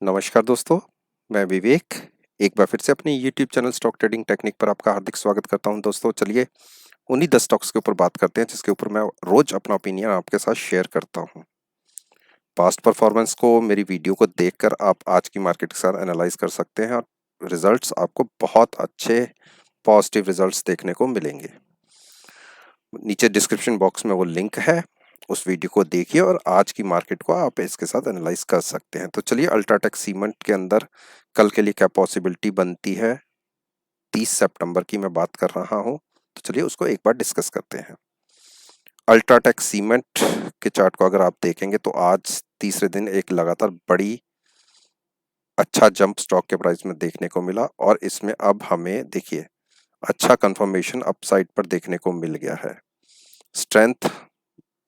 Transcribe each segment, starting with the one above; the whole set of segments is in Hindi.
नमस्कार दोस्तों, मैं विवेक एक बार फिर से अपने YouTube channel stock trading technique पर आपका हार्दिक स्वागत करता हूं। दोस्तों चलिए उन्हीं 10 स्टॉक्स के ऊपर बात करते हैं जिसके ऊपर मैं रोज अपना ओपिनियन आपके साथ शेयर करता हूं। पास्ट परफॉर्मेंस को मेरी वीडियो को देखकर आप आज की मार्केट के साथ एनालाइज कर सकते हैं और रिजल्ट्स आपको बहुत अच्छे पॉजिटिव रिजल्ट्स देखने को मिलेंगे। नीचे डिस्क्रिप्शन बॉक्स में वो लिंक है, उस वीडियो को देखिए और आज की मार्केट को आप इसके साथ एनालाइज कर सकते हैं। तो चलिए अल्ट्राटेक सीमेंट के अंदर कल के लिए क्या पॉसिबिलिटी बनती है, 30 सितंबर की मैं बात कर रहा हूं, तो चलिए उसको एक बार डिस्कस करते हैं। अल्ट्राटेक सीमेंट के चार्ट को अगर आप देखेंगे तो आज तीसरे दिन एक लगातार बड़ी अच्छा जंप स्टॉक के प्राइस में देखने को मिला और इसमें अब हमें देखिए अच्छा कंफर्मेशन अपसाइड पर देखने को मिल गया है। स्ट्रेंथ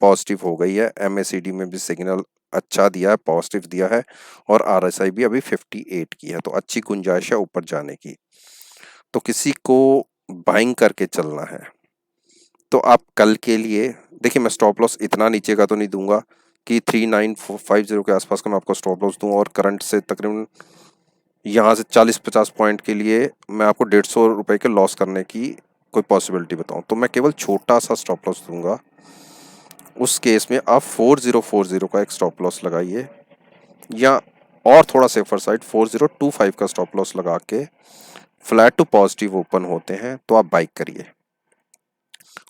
पॉजिटिव हो गई है, एमएसीडी में भी सिग्नल अच्छा दिया है, पॉजिटिव दिया है और आरएसआई भी अभी 58 की है, तो अच्छी गुंजाइश है ऊपर जाने की। तो किसी को बाइंग करके चलना है तो आप कल के लिए देखिए, मैं स्टॉप लॉस इतना नीचे का तो नहीं दूंगा कि 3950 के आसपास का मैं आपको स्टॉप लॉस दूं और करंट से तकरीबन यहाँ से 40-50 पॉइंट के लिए मैं आपको 150 रुपए के लॉस करने की कोई पॉसिबिलिटी बताऊं, तो मैं केवल छोटा सा स्टॉप लॉस दूंगा। उस केस में आप 4040 का एक स्टॉप लॉस लगाइए या और थोड़ा सेफर साइड 4025 का स्टॉप लॉस लगा के फ्लैट टू पॉजिटिव ओपन होते हैं तो आप बाइक करिए।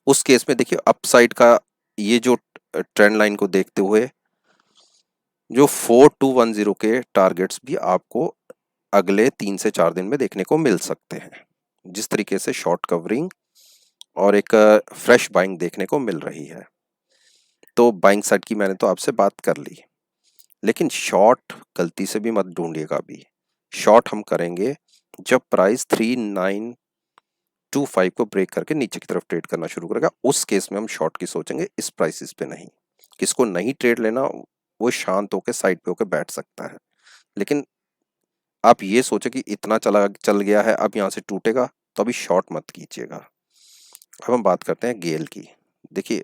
उस केस में देखिए अपसाइड का ये जो ट्रेंड लाइन को देखते हुए जो 4210 के टारगेट्स भी आपको अगले 3 से 4 दिन में देखने को मिल सकते हैं। जिस तरीके से शॉर्ट कवरिंग और एक फ्रेश बाइंग देखने को मिल रही है, तो बाइंग साइड की मैंने तो आपसे बात कर ली, लेकिन शॉर्ट गलती से भी मत ढूंढिएगा। अभी शॉर्ट हम करेंगे जब प्राइस 3925 को ब्रेक करके नीचे की तरफ ट्रेड करना शुरू करेगा, उस केस में हम शॉर्ट की सोचेंगे, इस प्राइसेस पे नहीं। किसको नहीं ट्रेड लेना वो शांत होकर साइड पे होकर बैठ सकता है, लेकिन आप ये सोचे कि इतना चल गया है अब यहाँ से टूटेगा, तो अभी शॉर्ट मत कीजिएगा। अब हम बात करते हैं गेल की। देखिए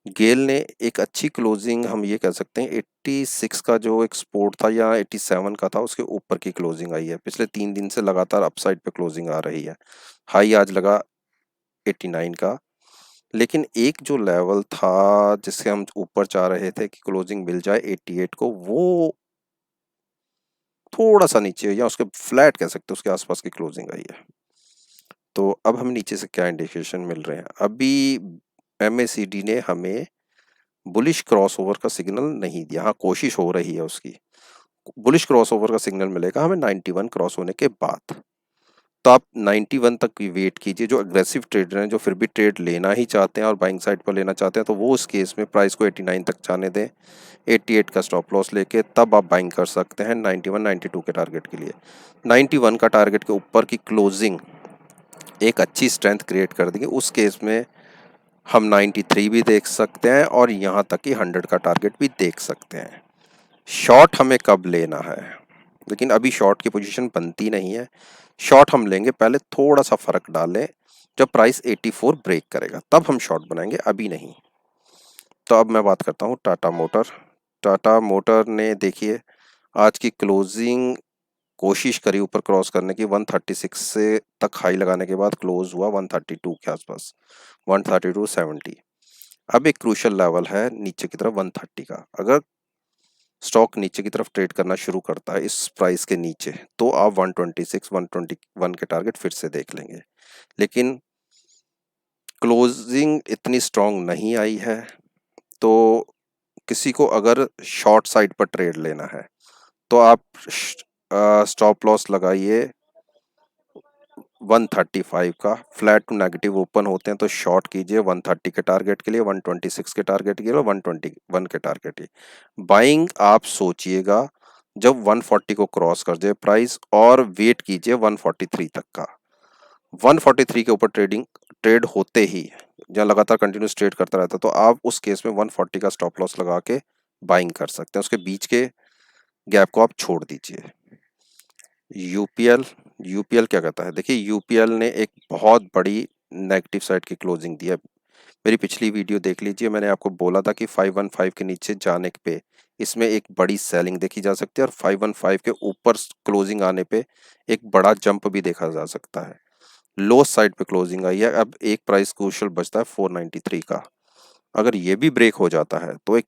गेल ने एक अच्छी क्लोजिंग, हम ये कह सकते हैं 86 का जो एक सपोर्ट था या 87 का था, उसके ऊपर की क्लोजिंग आई है। पिछले 3 दिन से लगातार अपसाइड पे क्लोजिंग आ रही है। हाई आज लगा 89 का, लेकिन एक जो लेवल था जिससे हम ऊपर चाह रहे थे कि क्लोजिंग मिल जाए 88 को, वो थोड़ा सा नीचे या उसके फ्लैट कह सकते हैं, उसके आसपास की क्लोजिंग आई है। तो अब हमें नीचे से क्या इंडिकेशन मिल रहे हैं, अभी एमएसीडी ने हमें बुलिश क्रॉसओवर का सिग्नल नहीं दिया। हाँ, कोशिश हो रही है उसकी। बुलिश क्रॉसओवर का सिग्नल मिलेगा हमें 91 क्रॉस होने के बाद। तो आप 91 तक की वेट कीजिए। जो एग्रेसिव ट्रेडर हैं, जो फिर भी ट्रेड लेना ही चाहते हैं और बाइंग साइड पर लेना चाहते हैं, तो वो उस केस में प्राइस को 89 तक जाने दें। 88 का स्टॉप लॉस लेके तब आप बाइंग कर सकते हैं 91 92 के टारगेट के लिए। 91 का टारगेट के ऊपर की क्लोजिंग एक अच्छी स्ट्रेंथ क्रिएट कर देंगे। उस केस में हम 93 भी देख सकते हैं और यहाँ तक कि 100 का टारगेट भी देख सकते हैं। शॉर्ट हमें कब लेना है, लेकिन अभी शॉर्ट की पोजीशन बनती नहीं है। शॉर्ट हम लेंगे पहले थोड़ा सा फर्क डालें, जब प्राइस 84 ब्रेक करेगा तब हम शॉर्ट बनाएंगे, अभी नहीं। तो अब मैं बात करता हूँ टाटा मोटर। टाटा मोटर ने देखिए आज की क्लोजिंग कोशिश करी ऊपर क्रॉस करने की, 136 से तक हाई लगाने के बाद क्लोज हुआ 132 के आसपास, 132.70। अब एक क्रूशियल लेवल है नीचे की तरफ 130 का। अगर स्टॉक नीचे की तरफ ट्रेड करना शुरू करता है इस प्राइस के नीचे, तो आप 126 121 के टारगेट फिर से देख लेंगे। लेकिन क्लोजिंग इतनी स्ट्रांग नहीं आई है, तो किसी को अगर शॉर्ट साइड पर ट्रेड लेना है तो आप स्टॉप लॉस लगाइए 135 का। फ्लैट टू नेगेटिव ओपन होते हैं तो शॉर्ट कीजिए 130 के टारगेट के लिए, 126 के टारगेट के लिए, 121 के टारगेट के। बाइंग आप सोचिएगा जब 140 को क्रॉस कर जाए प्राइस, और वेट कीजिए 143 तक का। 143 के ऊपर ट्रेड होते ही जहाँ लगातार कंटिन्यूस ट्रेड करता रहता है, तो आप उस केस में 140 का स्टॉप लॉस लगा के बाइंग कर सकते हैं। उसके बीच के गैप को आप छोड़ दीजिए। यूपीएल यूपीएल क्या कहता है, देखिए यूपीएल ने एक बहुत बड़ी नेगेटिव साइड की क्लोजिंग दी है। मेरी पिछली वीडियो देख लीजिए, मैंने आपको बोला था कि 515 के नीचे जाने पे इसमें एक बड़ी सेलिंग देखी जा सकती है और 515 के ऊपर क्लोजिंग आने पे एक बड़ा जंप भी देखा जा सकता है। लो साइड पे क्लोजिंग आई है, अब एक प्राइस क्रूशियल बचता है 493 का। अगर ये भी ब्रेक हो जाता है तो एक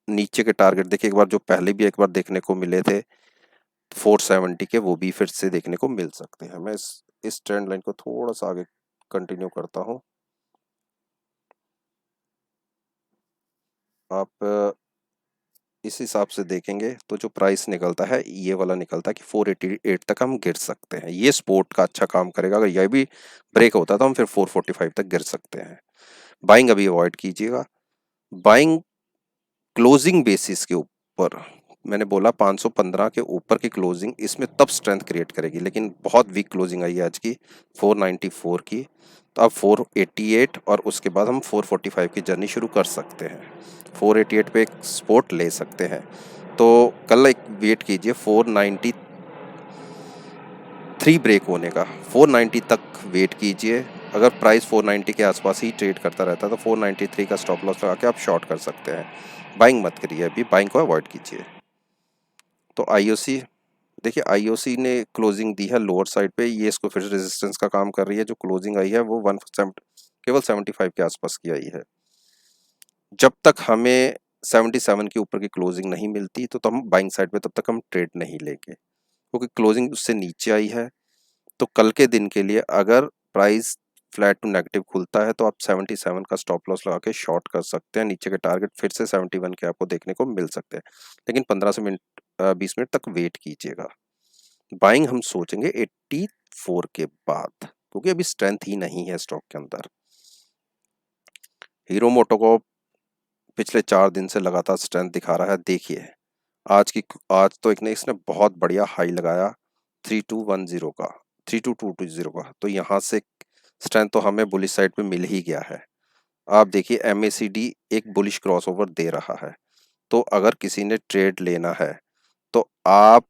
नीचे के टारगेट देखिए, एक बार जो पहले भी एक बार देखने को मिले थे 470 के, वो भी फिर से देखने को मिल सकते हैं। मैं इस ट्रेंड लाइन को थोड़ा सा आगे कंटिन्यू करता हूँ। आप इस हिसाब से देखेंगे तो जो प्राइस निकलता है ये वाला निकलता है कि 488 तक हम गिर सकते हैं। ये सपोर्ट का अच्छा काम करेगा। अगर यह भी ब्रेक होता है तो हम फिर 445 तक गिर सकते हैं। बाइंग अभी अवॉइड कीजिएगा। बाइंग क्लोजिंग बेसिस के ऊपर, मैंने बोला 515 के ऊपर की क्लोजिंग इसमें तब स्ट्रेंथ क्रिएट करेगी, लेकिन बहुत वीक क्लोजिंग आई है आज की 494 की। तो अब 488 और उसके बाद हम 445 की जर्नी शुरू कर सकते हैं। 488 पे एक सपोर्ट ले सकते हैं। तो कल एक वेट कीजिए 493 ब्रेक होने का, 490 तक वेट कीजिए। अगर प्राइस 490 के आसपास ही ट्रेड करता रहता है तो 493 का स्टॉप लॉस लगा के आप शॉर्ट कर सकते हैं। बाइंग मत करिए, अभी बाइंग को अवॉइड कीजिए। तो आईओसी देखिए, आईओसी ने क्लोजिंग दी है लोअर साइड पे, ये इसको फिर रेजिस्टेंस का काम कर रही है। जो क्लोजिंग आई है वो 1 केवल 75 के आसपास की आई है। जब तक हमें 77 के ऊपर की क्लोजिंग नहीं मिलती तो हम बाइंग साइड पे तब तक हम ट्रेड नहीं लेंगे, क्योंकि क्लोजिंग उससे नीचे आई है। तो कल के दिन के लिए अगर प्राइस फ्लैट टू नेगेटिव खुलता है तो आप 77 का स्टॉप लॉस लगा के शॉर्ट कर सकते हैं। नीचे के टारगेट फिर से 71 के आपको देखने को मिल सकते हैं, लेकिन 15 से 20 मिनट तक वेट कीजिएगा। बाइंग हम सोचेंगे 84 के बाद, क्योंकि अभी स्ट्रेंथ ही नहीं है स्टॉक के अंदर। हीरो मोटो को पिछले 4 दिन से लगातार स्ट्रेंथ दिखा रहा है। देखिए आज तो एक ने इसने बहुत बढ़िया हाई लगाया 3210 का, 32220 का। तो यहाँ से स्ट्रेंथ तो हमें बुलिश साइड पे मिल ही गया है। आप देखिए MACD एक बुलिश क्रॉसओवर दे रहा है। तो अगर किसी ने ट्रेड लेना है तो आप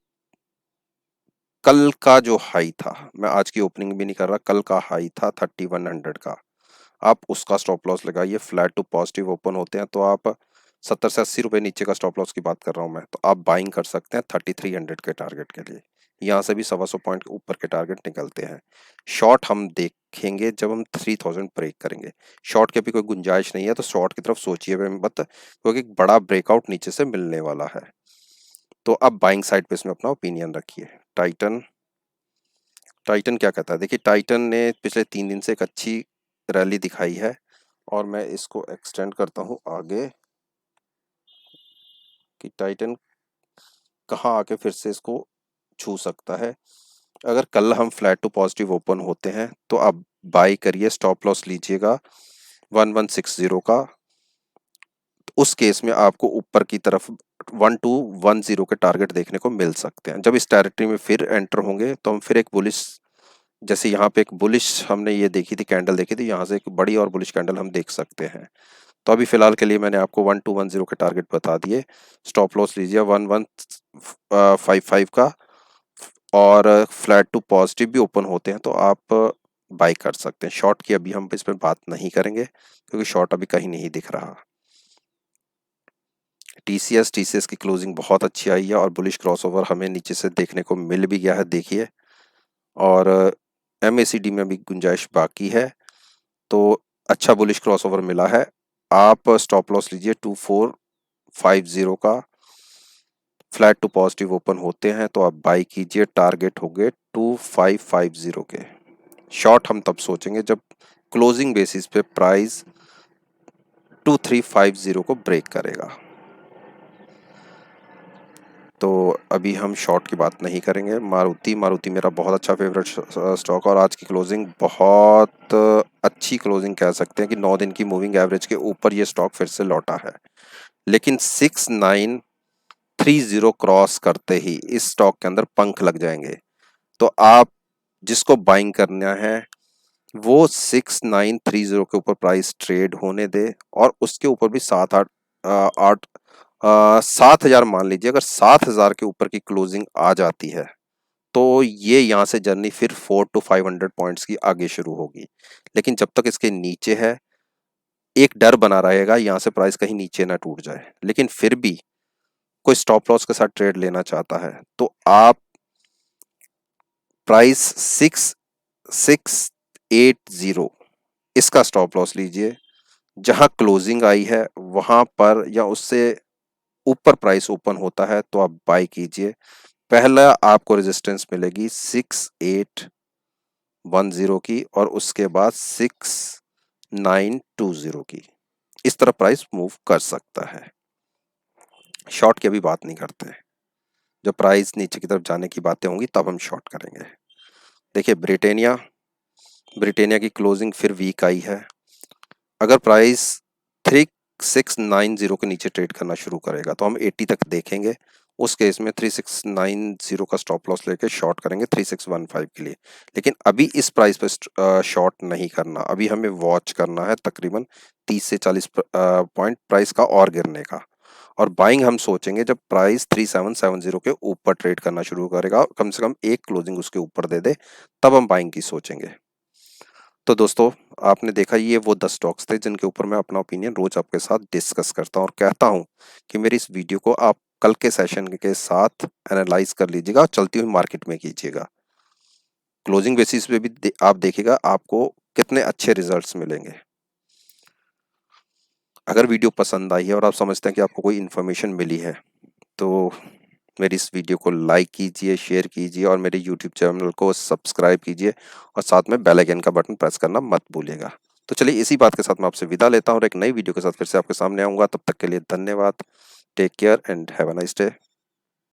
कल का जो हाई था, मैं आज की ओपनिंग भी नहीं कर रहा, कल का हाई था 3100 का, आप उसका स्टॉप लॉस लगाइए। फ्लैट टू पॉजिटिव ओपन होते हैं तो आप 70 से 80 रुपए नीचे का स्टॉप लॉस की बात कर रहा हूं मैं, तो आप बाइंग कर सकते हैं 3300 के टारगेट के लिए। यहाँ से भी 125 पॉइंट ऊपर के टारगेट निकलते हैं। शॉर्ट हम देखेंगे जब हम 3000 ब्रेक करेंगे। शॉर्ट की अभी कोई गुंजाइश नहीं है, तो शॉर्ट की तरफ सोचिए मत, क्योंकि एक बड़ा ब्रेकआउट नीचे से मिलने वाला है। तो अब बाइंग साइड पे इसमें अपना ओपिनियन रखिए। टाइटन टाइटन क्या कहता है, देखिए टाइटन ने पिछले 3 दिन से एक अच्छी रैली दिखाई है और मैं इसको एक्सटेंड करता हूं आगे कि टाइटन कहाँ आके फिर से इसको छू सकता है। अगर कल हम फ्लैट टू पॉजिटिव ओपन होते हैं तो आप बाई करिए, स्टॉप लॉस लीजिएगा 1160 का। उस केस में आपको ऊपर की तरफ 1210 के टारगेट देखने को मिल सकते हैं। जब इस टेरिटरी में फिर एंटर होंगे तो हम फिर एक बुलिश, जैसे यहाँ पे एक बुलिश हमने ये देखी थी, कैंडल देखी थी, यहाँ से एक बड़ी और बुलिश कैंडल हम देख सकते हैं। तो अभी फिलहाल के लिए मैंने आपको 1210 के टारगेट बता दिए। स्टॉप लॉस लीजिए 1155 का, और फ्लैट टू पॉजिटिव भी ओपन होते हैं तो आप बाई कर सकते हैं। शॉर्ट की अभी हम इसमें बात नहीं करेंगे, क्योंकि शॉर्ट अभी कहीं नहीं दिख रहा। टीसीएस की क्लोजिंग बहुत अच्छी आई है और बुलिश क्रॉसओवर हमें नीचे से देखने को मिल भी गया है, देखिए। और MACD में भी गुंजाइश बाकी है, तो अच्छा बुलिश क्रॉसओवर मिला है। आप स्टॉप लॉस लीजिए 2450 का। फ्लैट टू पॉजिटिव ओपन होते हैं तो आप बाई कीजिए, टारगेट हो गए 2550 के। शॉर्ट हम तब सोचेंगे जब क्लोजिंग बेसिस पे प्राइस 2350 को ब्रेक करेगा। तो अभी हम शॉर्ट की बात नहीं करेंगे। मारुति मेरा बहुत अच्छा फेवरेट स्टॉक, और आज की क्लोजिंग बहुत अच्छी क्लोजिंग कह सकते हैं कि 9 दिन की मूविंग एवरेज के ऊपर ये स्टॉक फिर से लौटा है। लेकिन 6930 क्रॉस करते ही इस स्टॉक के अंदर पंख लग जाएंगे। तो आप जिसको बाइंग करना है वो 6930 के ऊपर प्राइस ट्रेड होने दे, और उसके ऊपर भी 7,000 मान लीजिए। अगर 7,000 के ऊपर की क्लोजिंग आ जाती है तो ये यहाँ से जर्नी फिर 400 to 500 पॉइंट्स की आगे शुरू होगी। लेकिन जब तक इसके नीचे है, एक डर बना रहेगा यहाँ से प्राइस कहीं नीचे ना टूट जाए, लेकिन फिर भी कोई स्टॉप लॉस के साथ ट्रेड लेना चाहता है तो आप प्राइस 6680 इसका स्टॉप लॉस लीजिए। जहां क्लोजिंग आई है वहां पर या उससे ऊपर प्राइस ओपन होता है तो आप बाय कीजिए। पहला आपको रेजिस्टेंस मिलेगी 6810 की और उसके बाद 6920 की। इस तरह प्राइस मूव कर सकता है। शॉर्ट की अभी बात नहीं करते, जब प्राइस नीचे की तरफ जाने की बातें होंगी तब हम शॉर्ट करेंगे। देखिए ब्रिटेनिया की क्लोजिंग फिर वीक आई है। अगर प्राइस 3690 के नीचे ट्रेड करना शुरू करेगा तो हम 80 तक देखेंगे। उस केस में 3690 का स्टॉप लॉस लेके शॉर्ट करेंगे 3615 के लिए। लेकिन अभी इस प्राइस पे शॉर्ट नहीं करना, अभी हमें वॉच करना है तकरीबन 30 से 40 पॉइंट प्राइस का और गिरने का। और बाइंग हम सोचेंगे जब प्राइस 3770 के ऊपर ट्रेड करना शुरू करेगा, कम से कम एक क्लोजिंग उसके ऊपर दे दे, तब हम बाइंग की सोचेंगे। तो दोस्तों, आपने देखा ये वो 10 स्टॉक्स थे जिनके ऊपर मैं अपना ओपिनियन रोज आपके साथ डिस्कस करता हूँ और कहता हूँ कि मेरी इस वीडियो को आप कल के सेशन के साथ एनालाइज कर लीजिएगा और चलती हुई मार्केट में कीजिएगा। क्लोजिंग बेसिस पे भी आप देखिएगा आपको कितने अच्छे रिजल्ट्स मिलेंगे। अगर वीडियो पसंद आई है और आप समझते हैं कि आपको कोई इन्फॉर्मेशन मिली है तो मेरी इस वीडियो को लाइक कीजिए, शेयर कीजिए और मेरे यूट्यूब चैनल को सब्सक्राइब कीजिए और साथ में बेल आइकन का बटन प्रेस करना मत भूलिएगा। तो चलिए इसी बात के साथ मैं आपसे विदा लेता हूँ और एक नई वीडियो के साथ फिर से आपके सामने आऊँगा। तब तक के लिए धन्यवाद। Take care and have a nice day.